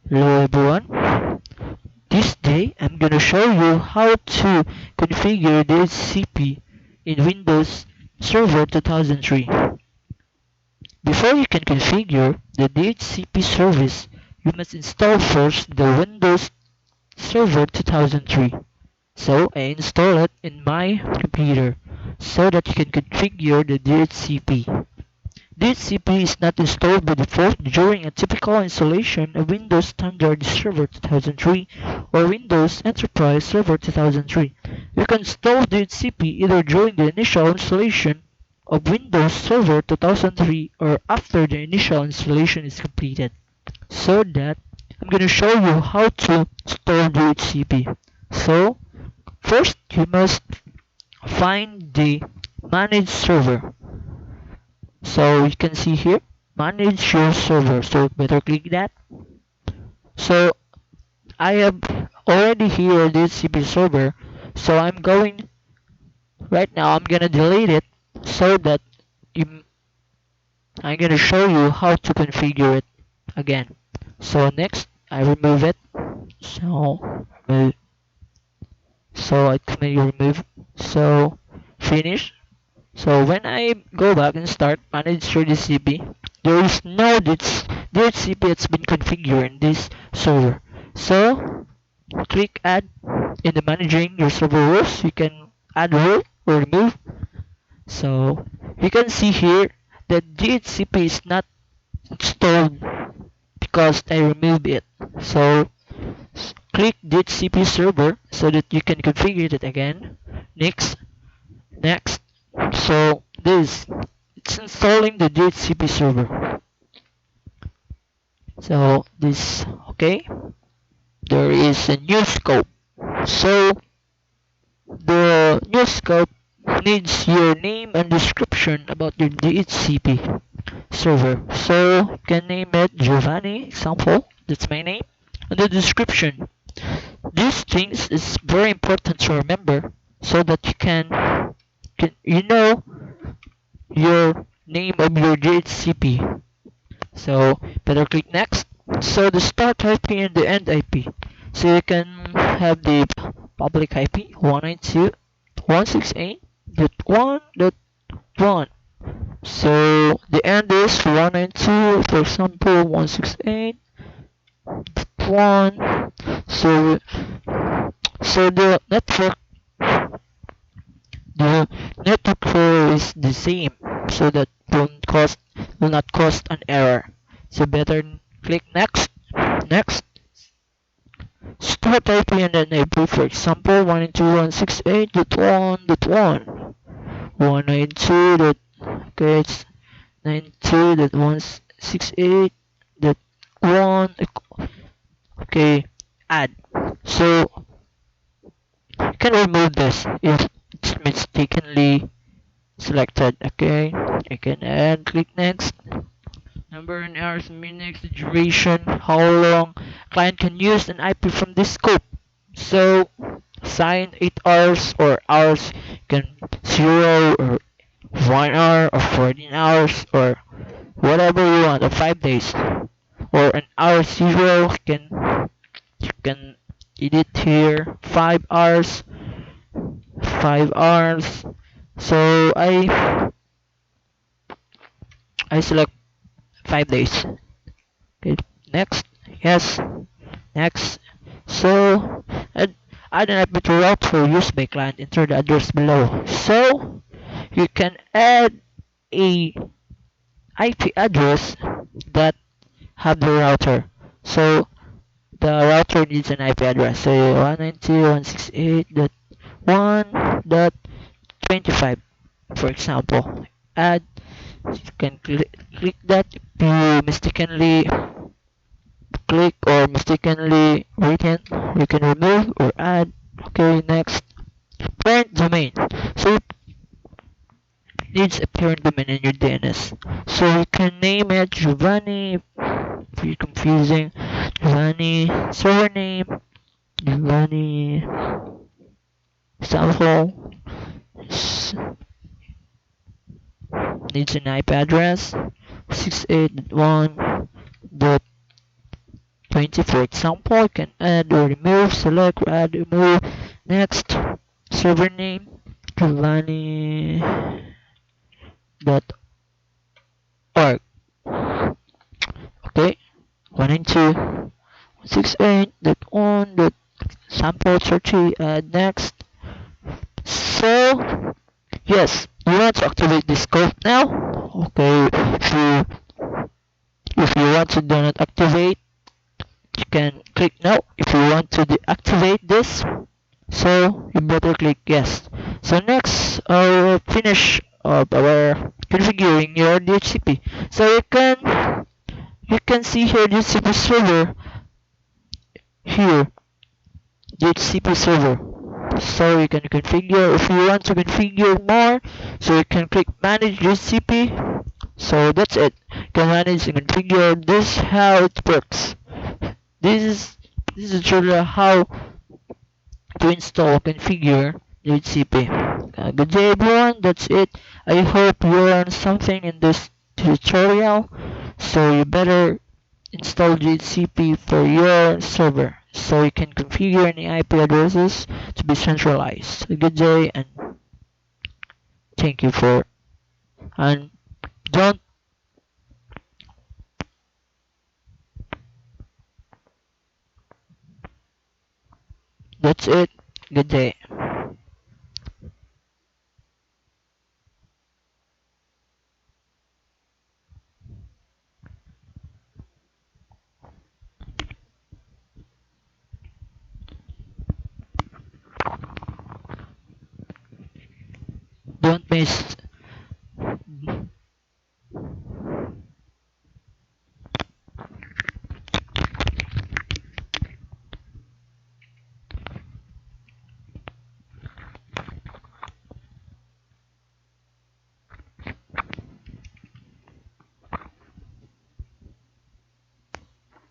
Hello everyone. This day I'm gonna show you how to configure DHCP in Windows Server 2003. Before you can configure the DHCP service, you must install first the Windows Server 2003. So I install it in my computer so that you can configure the DHCP. DHCP is not installed by default during a typical installation of Windows Standard Server 2003 or Windows Enterprise Server 2003. You can install DHCP either during the initial installation of Windows Server 2003 or after the initial installation is completed. So that I'm going to show you how to install DHCP. So first you must find the manage server. So you can see here, manage your server. So better click that. So I have already here this CP server. So right now I'm gonna delete it so that you, I'm gonna show you how to configure it again. So next I remove it. So remove. So I click remove. So finish. So when I go back and start manage your DHCP, there is no DHCP that's been configured in this server. So click add in the managing your server rules. You can add rule or remove. So you can see here that DHCP is not installed because I removed it. So click DHCP server so that you can configure it again. Next, next. So this it's installing the DHCP server. So this okay. There is a new scope. So the new scope needs your name and description about your DHCP server. So you can name it Giovanni example. That's my name. And the description. These things is very important to remember so that can you know your name of your DHCP. So better click next. So the start IP and the end IP. So you can have the public IP 192.168.1.1. So the end is 192, for example, 168.1. So the network flow is the same, so that will not cause an error. So better click next. Next, start IP and then IP, for example, 192.168.1.1. 192. Okay, it's 92.168.1. Okay, add. So you can remove this if it's mistakenly selected. Okay, you can add, click next. Number and hours, minutes, duration, how long client can use an IP from this scope. So assign 8 hours or hours, you can 0 or 1 hour or 14 hours or whatever you want, or 5 days or an hour 0. You can edit here 5 hours, 5 hours. So I select 5 days. Okay, next. Yes, next. So add an IP to router used by client. Enter the address below. So you can add a IP address that have the router. So the router needs an IP address. So 192.168.1.25, for example. Add. You can click that if you mistakenly click or mistakenly written. You can remove or add. Okay, next. Parent domain. So it needs a parent domain in your DNS. So you can name it Giovanni. If you're confusing, Giovanni server name, Giovanni example. Needs an IP address 681.25. 20. For example, you can add or remove, select, add, remove. Next, server name, Giovanni.org. Okay, 192.168.on.sample30. Add next. So, yes, you want to activate this scope now. Okay, if you want to do not activate, you can click no. If you want to deactivate this, so you better click yes. So next, I'll finish our configuring your DHCP. So you can see here DHCP server here, DHCP server. So you can configure if you want to configure more. So you can click manage DHCP. So that's it. You can manage and configure this how it works. This is this is truly how to install configure DHCP. Good day everyone, that's it. I hope you learned something in this tutorial. So you better install DHCP for your server so you can configure any IP addresses to be centralized. Good day and thank you for and don't that's it. Good day. Don't miss